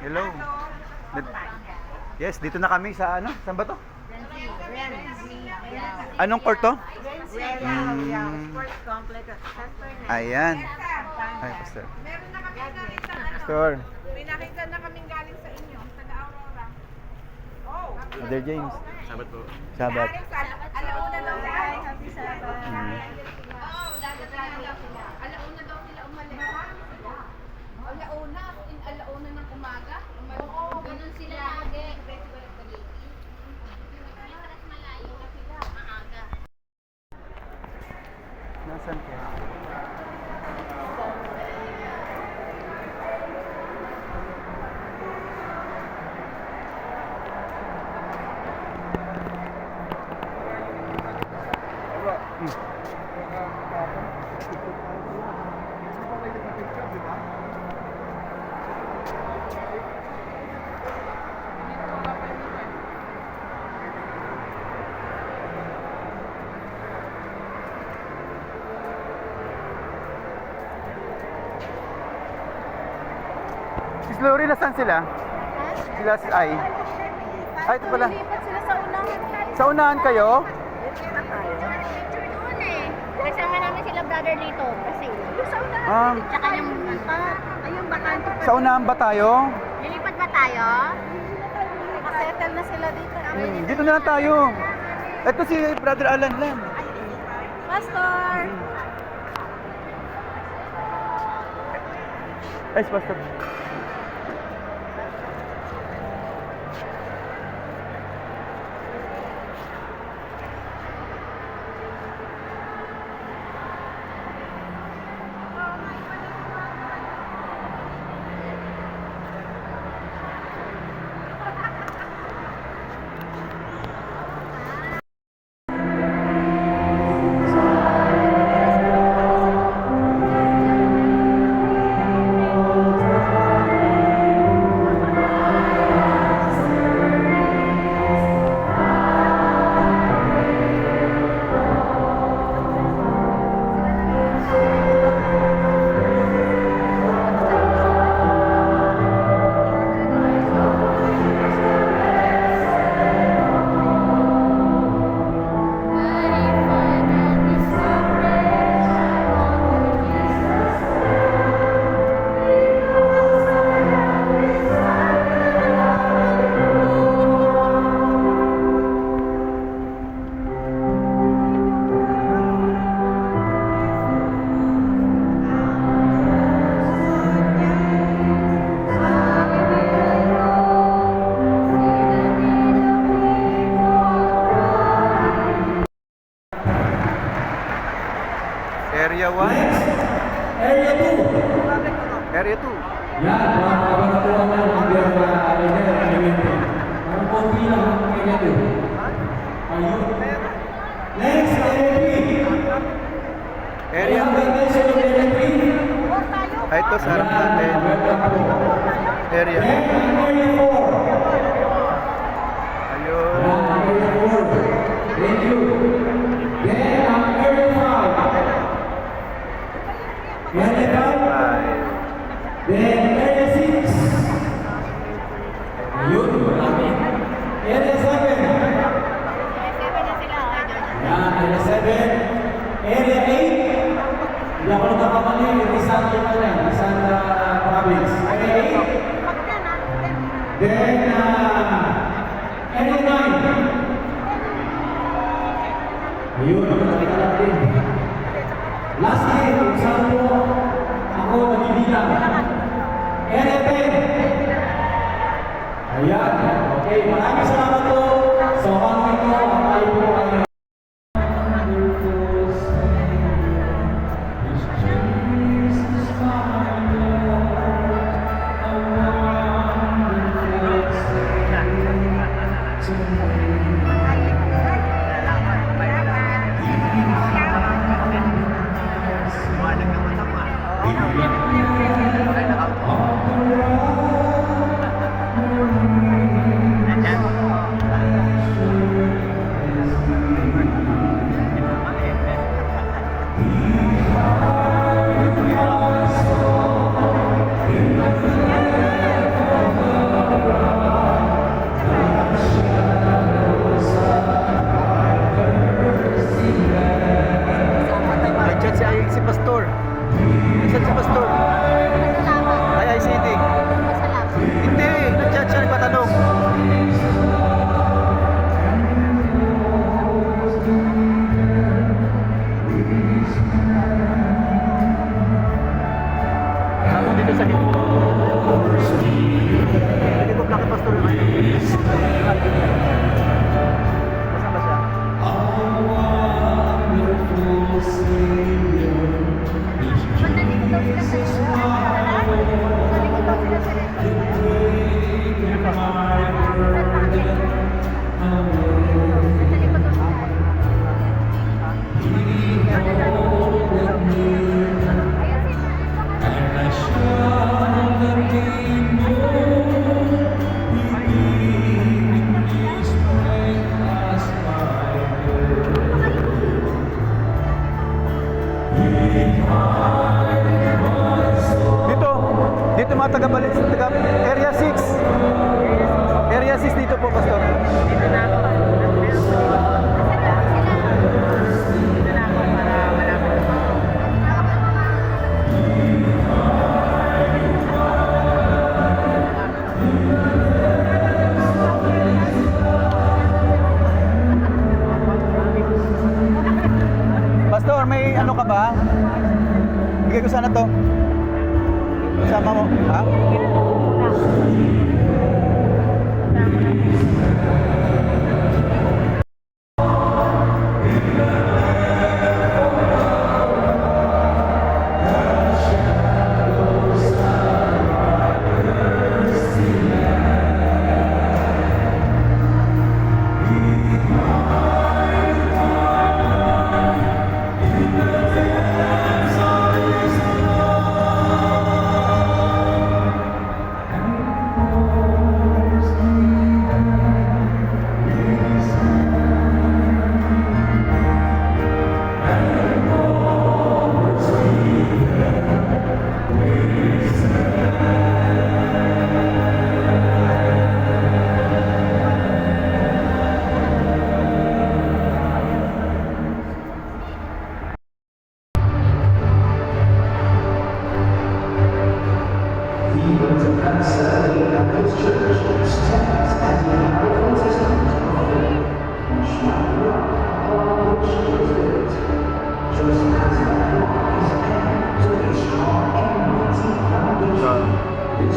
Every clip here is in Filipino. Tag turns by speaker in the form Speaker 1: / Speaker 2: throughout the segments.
Speaker 1: Hello. Yes, dito na kami sa ano? Saan ba to? Anong court to?
Speaker 2: Sports complex.
Speaker 1: Ayan. Ay, pastor.
Speaker 2: Meron na kami galing sa
Speaker 1: Pastor.
Speaker 2: May nakita na kaming galing sa inyo, sa Aurora. Oh.
Speaker 1: Brother James.
Speaker 3: Sabat po.
Speaker 1: Sabat.
Speaker 2: Alauna daw sila. Happy Sabat.
Speaker 4: Oo, dapat daw sila. Alauna daw sila umalis. Alauna, alauna ng umaga. Oo, ganun sila lagi. Mas malayo na sila, maaga.
Speaker 1: Nasaan kaya? Si Lori, nasaan sila? Sila si Ay. Ay, ito pala.
Speaker 2: Lipat sila sa unahan.
Speaker 1: Sa unahan kayo?
Speaker 4: Doon eh. Kasama namin sila brother dito. Kasi
Speaker 2: Sa unahan.
Speaker 4: tsaka yung
Speaker 2: Ayun, bakante pa.
Speaker 1: Sa unahan ba tayo?
Speaker 4: lilipat ba tayo?
Speaker 2: Nakasettle na sila dito.
Speaker 1: Dito na lang tayo. Ito si Brother Alan lang.
Speaker 2: Pastor!
Speaker 1: Ay, si Pastor. Area 1.
Speaker 5: Area 2.
Speaker 1: Area 2.
Speaker 5: Yan, mga kabanatuan ng mga elemento. Ang konti lang ang area 2. Ayun. Next, area 3.
Speaker 1: Area
Speaker 5: Ang
Speaker 1: 3.
Speaker 5: dimension ng area 3.
Speaker 1: Ay, ito sa harap natin. Area.
Speaker 5: Then, ang area 4.
Speaker 1: Ayun.
Speaker 5: Yan, ang area 4. Thank you. Then, ang area 5. Area 5.
Speaker 1: Ay.
Speaker 5: Then, area 6. Ayun, marami. Area 7.
Speaker 4: Seven na sila.
Speaker 5: Yan, area 7. Area 8. Hindi ako nagkakamali, Rizal yan, Rizal province. Area 8. Then, area 9. Ayun, nakakita din. Lastly, kung saan po ako nabibilang. Area 10. Ayan, okay, maraming salamat po sa mga ito at tayo po ay
Speaker 3: Nandyan.
Speaker 1: Nasaan ba siya?
Speaker 4: Madali ko daw sila sa Madali ko daw sila sa
Speaker 1: Dito. Dito mga taga-balik. Taga Area 6. Area 6 dito po, Pastor.
Speaker 2: Dito na ako. Dito na ako para malaman.
Speaker 1: Pastor, may ano ka ba? Bigay ko sana to. Sama mo. Ha?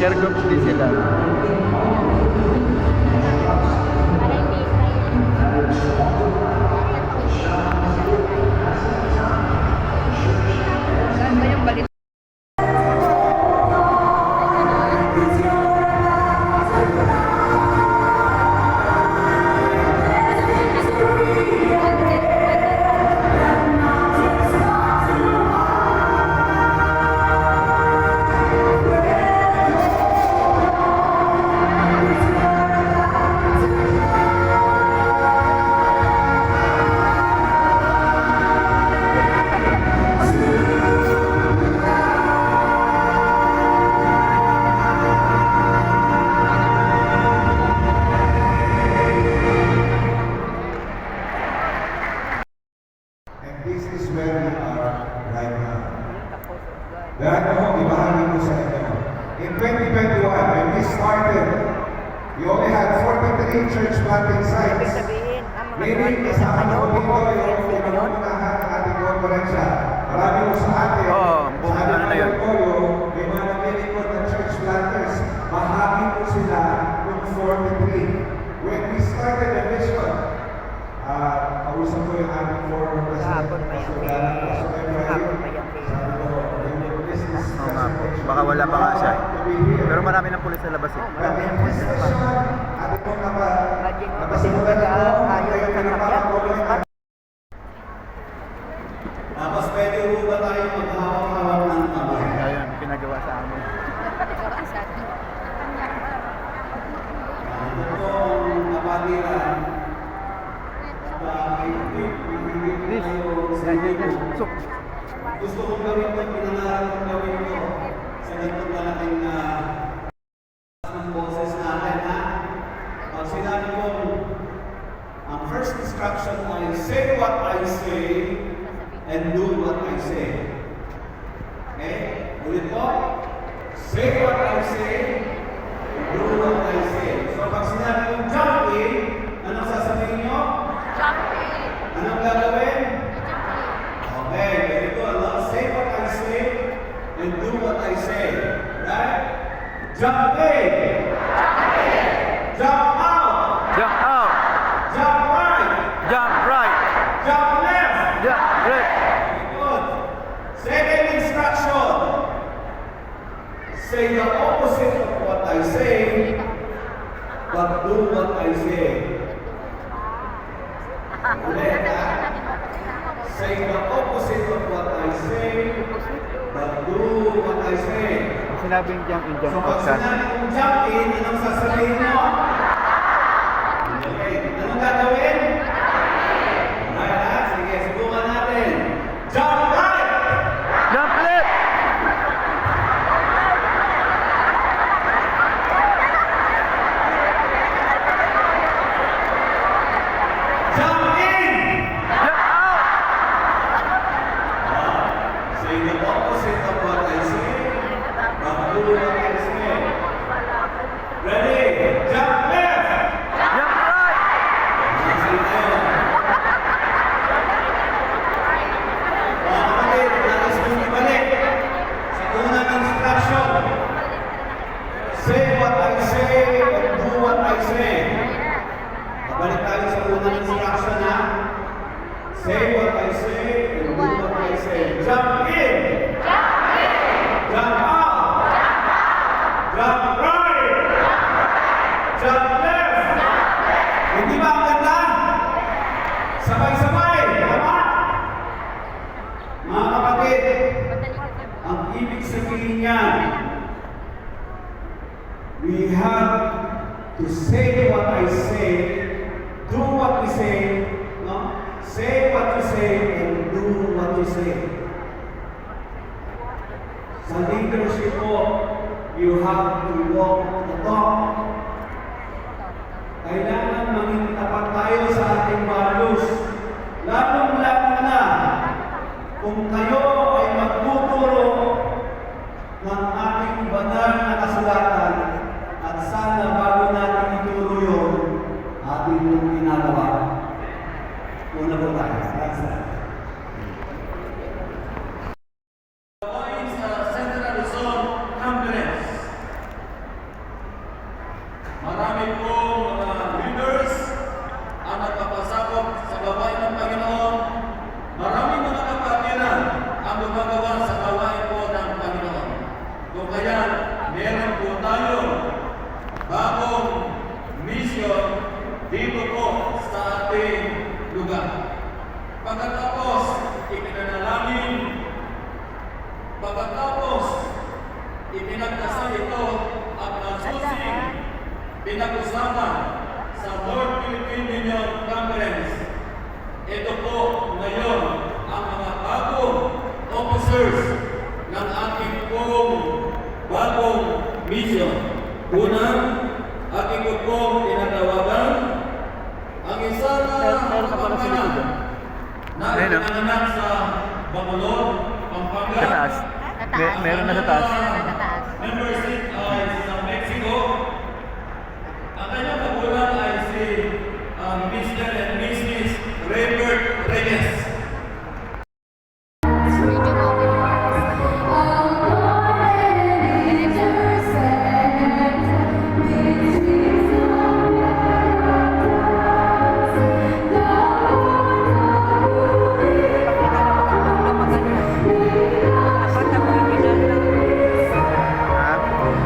Speaker 1: Share group din sila.
Speaker 2: Saan ba yung balik?
Speaker 5: And this is where we are right now. Lahat ako, ibahagi ko sa inyo. In 2021, when we started, we only had 43 church planting sites.
Speaker 2: Sabihin, ang mga
Speaker 5: Meaning, kasama ko dito yung pinangunahan ng ating konferensya. Marami ko sa atin.
Speaker 1: Oo, buong
Speaker 5: sa
Speaker 1: ano na yun.
Speaker 5: ating portfolio, may mga naglilingkod na church planters. Bahagi ko sila yung 43. When we started the vision, kausap ko yung aming forum president.
Speaker 2: Hapon pa yan,
Speaker 5: Pastor Efraim.
Speaker 2: hapon pa yan.
Speaker 5: Sabi ko, this is
Speaker 1: Oo nga po. Baka wala pa nga siya. Pero marami ng pulis sa labas eh.
Speaker 5: But in this vision, ating pong
Speaker 2: Imagine mo, kasi
Speaker 5: napasimulan
Speaker 2: talaga
Speaker 5: ko,
Speaker 2: ayaw
Speaker 5: kayo
Speaker 2: ng
Speaker 5: pinapakot
Speaker 2: sakyan,
Speaker 5: ko
Speaker 2: pulis
Speaker 5: yung
Speaker 2: pa.
Speaker 3: Tapos pwede po ba tayo maghawak-hawak ng kamay?
Speaker 1: Ayun, pinagawa sa amin.
Speaker 3: Ito po ang kapatiran sa higit
Speaker 1: Please,
Speaker 3: sa
Speaker 1: yan, yan, yan. So,
Speaker 3: Gusto kong gawin ito, pinangarap kong gawin ito sa ganitong malaking ng boses natin, ha? Pag sinabi ko, ang first instruction ay, say what I say and do what I say. Okay? Ulit po. Say what I say, do what I say. So pag sinabi kong jump in, anong sasabihin nyo? Anong gagawin? Okay, very good. Now say what I say and do what I say. Right? Jump in! Jump out!
Speaker 1: Jump out.
Speaker 3: Jump right.
Speaker 1: Jump right.
Speaker 3: Jump left.
Speaker 1: Jump left.
Speaker 3: Good. Second instruction. Say the opposite of what I say, but do what I say. Ulit, ha? Say the opposite of what I say, but do what I say.
Speaker 1: Sinabing jump in,
Speaker 3: So
Speaker 1: jump
Speaker 3: pag
Speaker 1: out ka.
Speaker 3: sinabi kong jump in, anong sasabihin mo? Okay. Anong gagawin? Alright, ha? Sige, subukan natin. Jump right!
Speaker 1: Jump left.
Speaker 3: Jump in!
Speaker 1: Jump out.
Speaker 3: Say the opposite of what I say, but do what I say. Ready? Jump left!
Speaker 1: Jump right.
Speaker 3: Say tayo. Mga kapatid, nais kong ibalik sa unang instruction. Say what I say, but do what I say. Balik tayo sa unang instruction, ha? Say what I say, and do what I say. Jump in! Jump out! Jump right! Jump left! Hindi ba ang ganda? Sabay-sabay! Tama? Mga kapatid, ang ibig sabihin niyan, we have to say what I say, do what we say, no? Say what you say and do what you say. Sa leadership mo, you have to walk the talk. Kailangan maging tapat tayo sa ating values. Lalong-lalo na kung kayo ay magtuturo ng ating banal na kasulatan at sana bago natin ituro yun, ating itong ginagawa. Una po tayo. Gawain sa Central Luzon Conference. Marami po mga leaders ang nagpapasakop sa gawain ng Panginoon. Marami mga kapatiran ang gumagawa sa gawain po ng Panginoon. Kung kaya, meron po tayo bagong mission dito po sa ating lugar. Pagkatapos, ipinanalangin. Pagkatapos, ipinagdasal ito at nasusing pinag-usapan sa North Philippine Union Conference. Ito po ngayon ang mga bagong officers ng ating pong bagong mission. Unang, ating pong tinatawagan ang isa na kapamanan na ipinanganak sa Bacolod, Pampanga.
Speaker 1: Sa taas. Meron na sa taas.
Speaker 3: Membership ay sa Mexico. Ang kanyang kabulan ay si Mr. and Mrs. Raybert Reyes.
Speaker 1: Ha?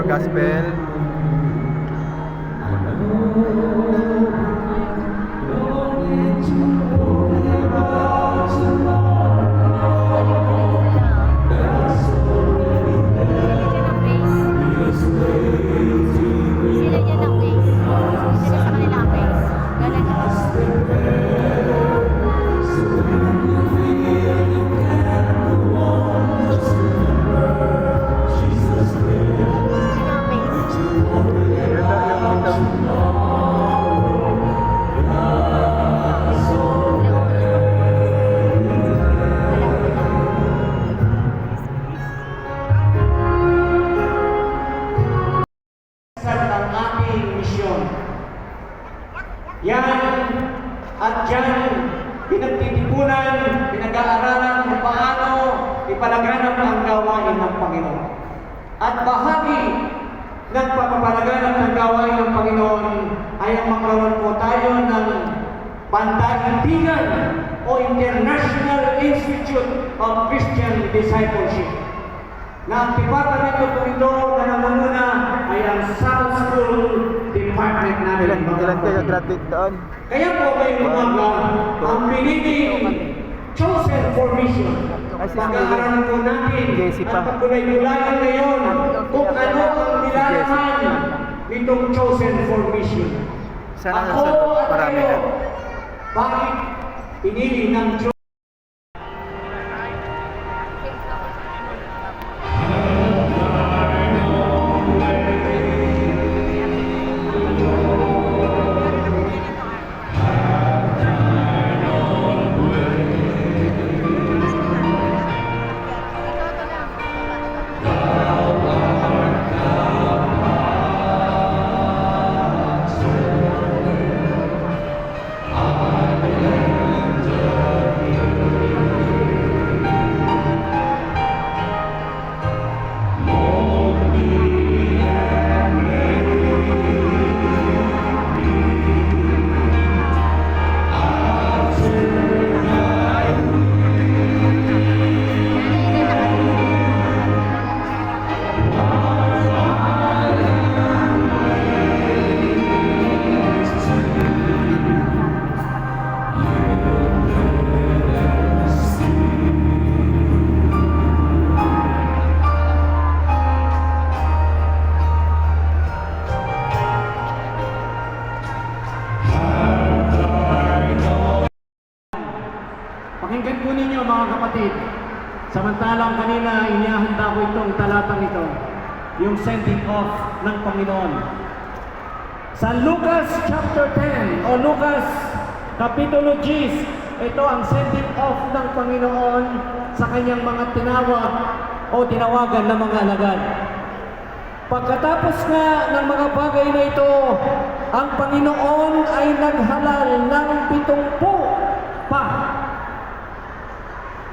Speaker 1: gospel.
Speaker 4: Sila dyan ang base. Sila sa kanila ang base. Galing. Sino ang base?
Speaker 6: Ang ating misyon. Yan at yan pinagtitipunan, pinag-aaralan kung paano ipalaganap ang gawain ng Panginoon. At bahagi ng pagpapalaganap ng gawain ng Panginoon ay ang magkaroon po tayo ng pandaigdigan o International Institute of Christian Discipleship na ang departamento po ito na namumuna ay ang South School Department natin.
Speaker 1: Ilan kayo graduate doon?
Speaker 6: Kaya po ngayong umaga, ang pinili chosen for mission. Pag-aaralan po natin
Speaker 1: JC pa.
Speaker 6: at pagkulay-gulayan ngayon kung ano ang nilalaman nitong chosen for mission.
Speaker 1: Sana
Speaker 6: Ako at
Speaker 1: marami
Speaker 6: kayo,
Speaker 1: na.
Speaker 6: bakit pinili ng chosen? Pakinggan po ninyo mga kapatid. Samantalang kanina inihahanda ko itong talatang ito, yung sending off ng Panginoon. Sa Lucas chapter 10 o Lucas Kapitulo 10, ito ang sending off ng Panginoon sa kanyang mga tinawag o tinawagan ng mga alagad. Pagkatapos nga ng mga bagay na ito, ang Panginoon ay naghalal ng 70 pa.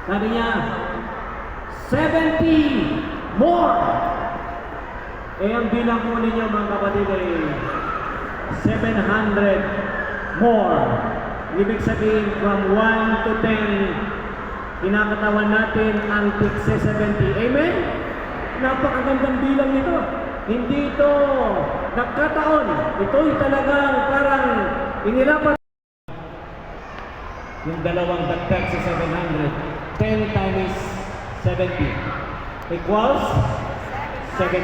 Speaker 6: Sabi niya, 70 more. Eh ang bilang po ninyo mga kapatid ay 700 more. Ibig sabihin from 1 to 10, kinakatawan natin ang tigse 70. Amen? Napakagandang bilang nito. Hindi ito nagkataon. Ito'y talagang parang inilapat. Yung dalawang dagdag sa 700. 10 times 70 equals 700.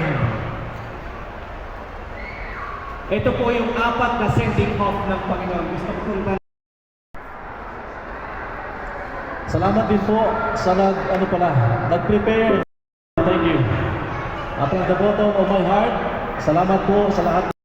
Speaker 6: Ito po yung apat na sending off ng Panginoon. Gusto ko pong
Speaker 7: Salamat din po sa nag-prepare. Thank you. From the bottom of my heart, salamat po sa lahat.